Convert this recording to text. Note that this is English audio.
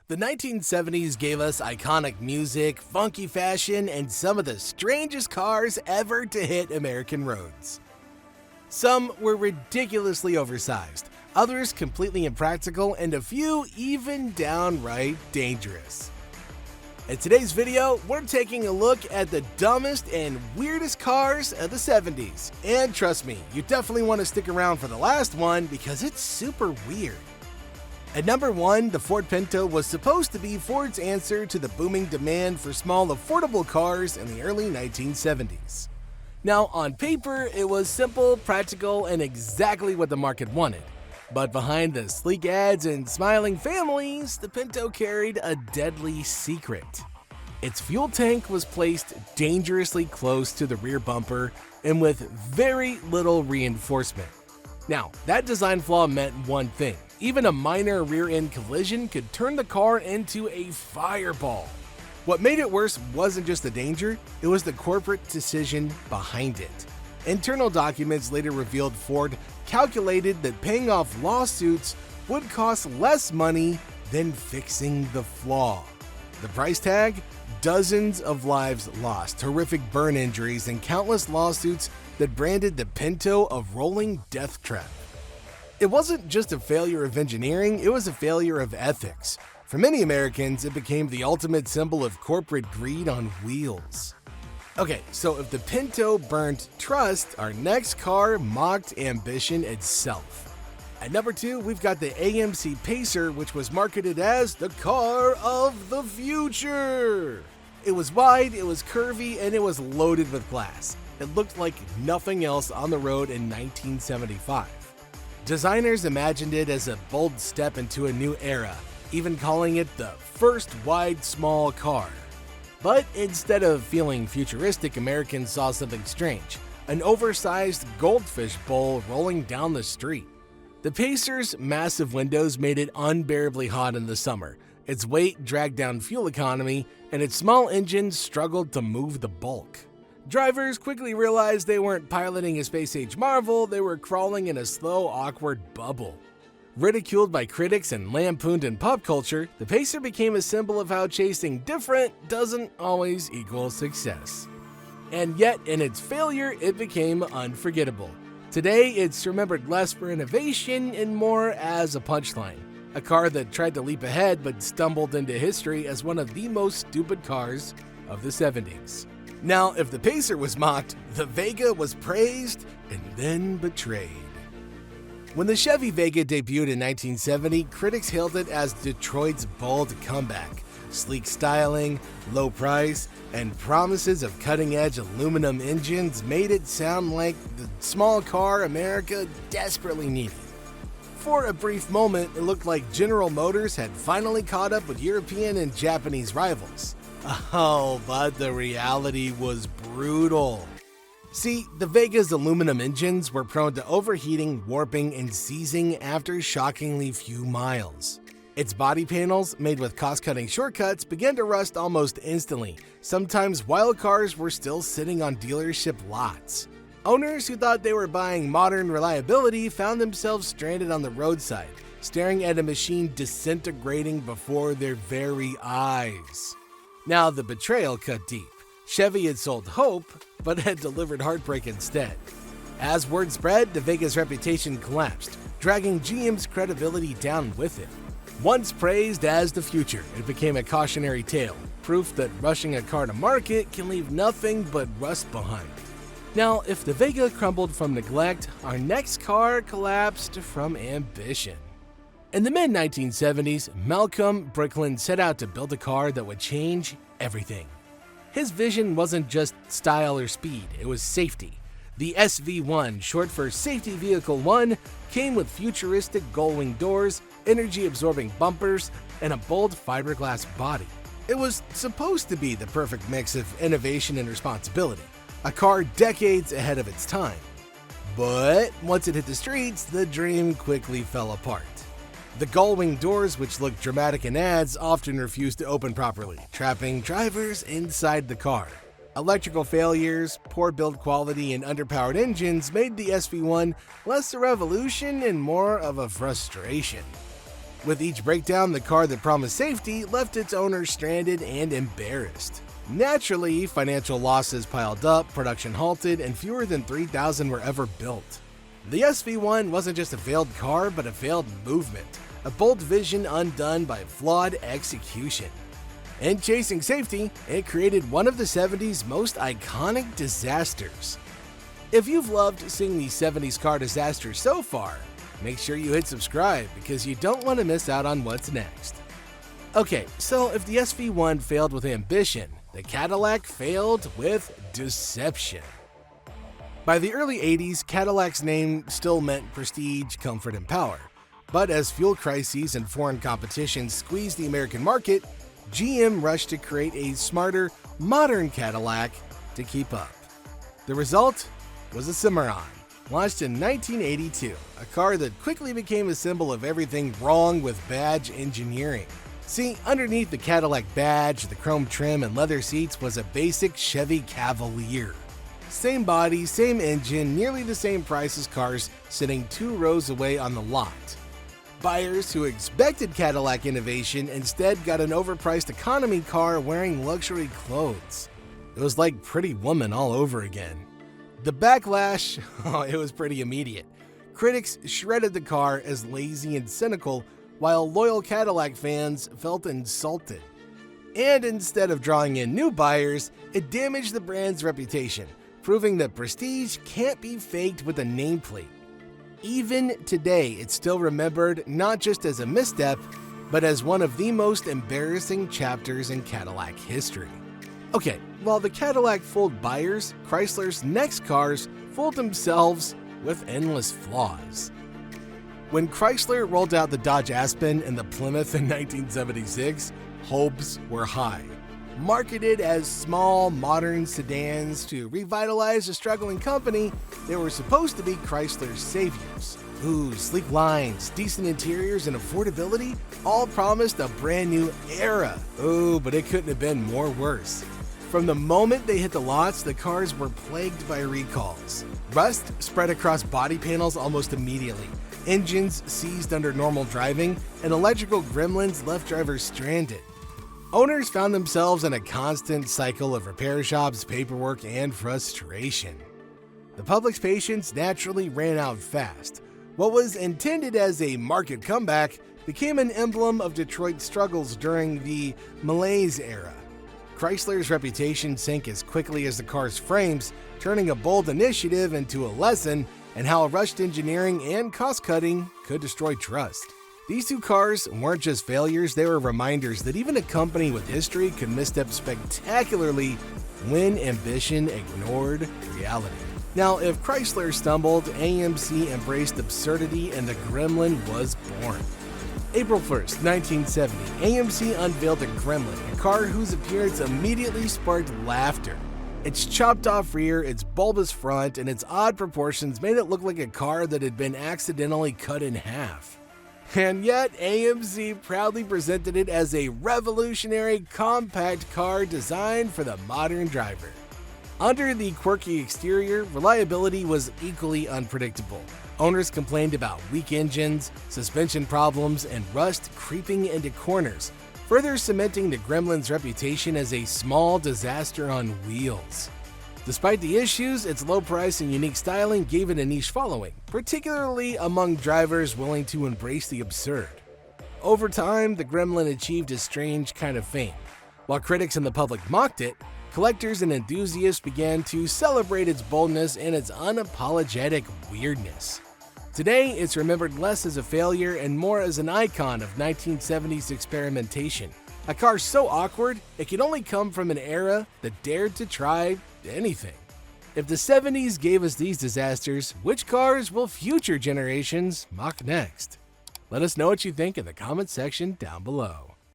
The 1970s gave us iconic music, funky fashion, and some of the strangest cars ever to hit American roads. Some were ridiculously oversized, others completely impractical, and a few even downright dangerous. In today's video, we're taking a look at the dumbest and weirdest cars of the 70s. And trust me, you definitely want to stick around for the last one because it's super weird. At number 1, the Ford Pinto was supposed to be Ford's answer to the booming demand for small, affordable cars in the early 1970s. Now, on paper, it was simple, practical, and exactly what the market wanted. But behind the sleek ads and smiling families, the Pinto carried a deadly secret. Its fuel tank was placed dangerously close to the rear bumper and with very little reinforcement. Now, that design flaw meant one thing. Even a minor rear-end collision could turn the car into a fireball. What made it worse wasn't just the danger, it was the corporate decision behind it. Internal documents later revealed Ford calculated that paying off lawsuits would cost less money than fixing the flaw. The price tag? Dozens of lives lost, horrific burn injuries, and countless lawsuits that branded the Pinto a rolling death trap. It wasn't just a failure of engineering, it was a failure of ethics. For many Americans, it became the ultimate symbol of corporate greed on wheels. Okay, so if the Pinto burned trust, our next car mocked ambition itself. At number 2, we've got the AMC Pacer, which was marketed as the car of the future. It was wide, it was curvy, and it was loaded with glass. It looked like nothing else on the road in 1975. Designers imagined it as a bold step into a new era, even calling it the first wide small car. But instead of feeling futuristic, Americans saw something strange, an oversized goldfish bowl rolling down the street. The Pacer's massive windows made it unbearably hot in the summer. Its weight dragged down fuel economy, and its small engine struggled to move the bulk. Drivers quickly realized they weren't piloting a space-age marvel, they were crawling in a slow, awkward bubble. Ridiculed by critics and lampooned in pop culture, the Pacer became a symbol of how chasing different doesn't always equal success. And yet, in its failure, it became unforgettable. Today, it's remembered less for innovation and more as a punchline. A car that tried to leap ahead but stumbled into history as one of the most stupid cars of the 70s. Now, if the Pacer was mocked, the Vega was praised and then betrayed. When the Chevy Vega debuted in 1970, critics hailed it as Detroit's bold comeback. Sleek styling, low price, and promises of cutting-edge aluminum engines made it sound like the small car America desperately needed. For a brief moment, it looked like General Motors had finally caught up with European and Japanese rivals. Oh, but the reality was brutal. See, the Vega's aluminum engines were prone to overheating, warping, and seizing after shockingly few miles. Its body panels, made with cost-cutting shortcuts, began to rust almost instantly, sometimes while cars were still sitting on dealership lots. Owners who thought they were buying modern reliability found themselves stranded on the roadside, staring at a machine disintegrating before their very eyes. Now, the betrayal cut deep. Chevy had sold hope, but had delivered heartbreak instead. As word spread, the Vega's reputation collapsed, dragging GM's credibility down with it. Once praised as the future, it became a cautionary tale, proof that rushing a car to market can leave nothing but rust behind. Now, if the Vega crumbled from neglect, our next car collapsed from ambition. In the mid-1970s, Malcolm Bricklin set out to build a car that would change everything. His vision wasn't just style or speed, it was safety. The SV1, short for Safety Vehicle 1, came with futuristic gull-wing doors, energy-absorbing bumpers, and a bold fiberglass body. It was supposed to be the perfect mix of innovation and responsibility, a car decades ahead of its time. But once it hit the streets, the dream quickly fell apart. The gull-wing doors, which looked dramatic in ads, often refused to open properly, trapping drivers inside the car. Electrical failures, poor build quality, and underpowered engines made the SV1 less a revolution and more of a frustration. With each breakdown, the car that promised safety left its owner stranded and embarrassed. Naturally, financial losses piled up, production halted, and fewer than 3,000 were ever built. The SV1 wasn't just a failed car, but a failed movement, a bold vision undone by flawed execution. In chasing safety, it created one of the 70s most iconic disasters. If you've loved seeing the 70s car disasters so far, make sure you hit subscribe because you don't want to miss out on what's next. Okay, so if the SV1 failed with ambition, the Cadillac failed with deception. By the early 80s, Cadillac's name still meant prestige, comfort, and power. But as fuel crises and foreign competition squeezed the American market, GM rushed to create a smarter, modern Cadillac to keep up. The result was a Cimarron, launched in 1982, a car that quickly became a symbol of everything wrong with badge engineering. See, underneath the Cadillac badge, the chrome trim and leather seats was a basic Chevy Cavalier. Same body, same engine, nearly the same price as cars sitting 2 rows away on the lot. Buyers who expected Cadillac innovation instead got an overpriced economy car wearing luxury clothes. It was like Pretty Woman all over again. The backlash, it was pretty immediate. Critics shredded the car as lazy and cynical, while loyal Cadillac fans felt insulted. And instead of drawing in new buyers, it damaged the brand's reputation, proving that prestige can't be faked with a nameplate. Even today, it's still remembered not just as a misstep, but as one of the most embarrassing chapters in Cadillac history. Okay, while the Cadillac fooled buyers, Chrysler's next cars fooled themselves with endless flaws. When Chrysler rolled out the Dodge Aspen and the Plymouth in 1976, hopes were high. Marketed as small, modern sedans to revitalize a struggling company, they were supposed to be Chrysler's saviors. Ooh, sleek lines, decent interiors, and affordability all promised a brand new era. Ooh, but it couldn't have been more worse. From the moment they hit the lots, the cars were plagued by recalls. Rust spread across body panels almost immediately. Engines seized under normal driving, and electrical gremlins left drivers stranded. Owners found themselves in a constant cycle of repair shops, paperwork, and frustration. The public's patience naturally ran out fast. What was intended as a market comeback became an emblem of Detroit's struggles during the malaise era. Chrysler's reputation sank as quickly as the car's frames, turning a bold initiative into a lesson in how rushed engineering and cost-cutting could destroy trust. These two cars weren't just failures, they were reminders that even a company with history could misstep spectacularly when ambition ignored reality. Now, if Chrysler stumbled, AMC embraced absurdity and the Gremlin was born. April 1st, 1970, AMC unveiled the Gremlin, a car whose appearance immediately sparked laughter. Its chopped-off rear, its bulbous front, and its odd proportions made it look like a car that had been accidentally cut in half. And yet, AMC proudly presented it as a revolutionary compact car designed for the modern driver. Under the quirky exterior, reliability was equally unpredictable. Owners complained about weak engines, suspension problems, and rust creeping into corners, further cementing the Gremlin's reputation as a small disaster on wheels. Despite the issues, its low price and unique styling gave it a niche following, particularly among drivers willing to embrace the absurd. Over time, the Gremlin achieved a strange kind of fame. While critics and the public mocked it, collectors and enthusiasts began to celebrate its boldness and its unapologetic weirdness. Today, it's remembered less as a failure and more as an icon of 1970s experimentation. A car so awkward, it could only come from an era that dared to try anything. If the 70s gave us these disasters, which cars will future generations mock next? Let us know what you think in the comment section down below.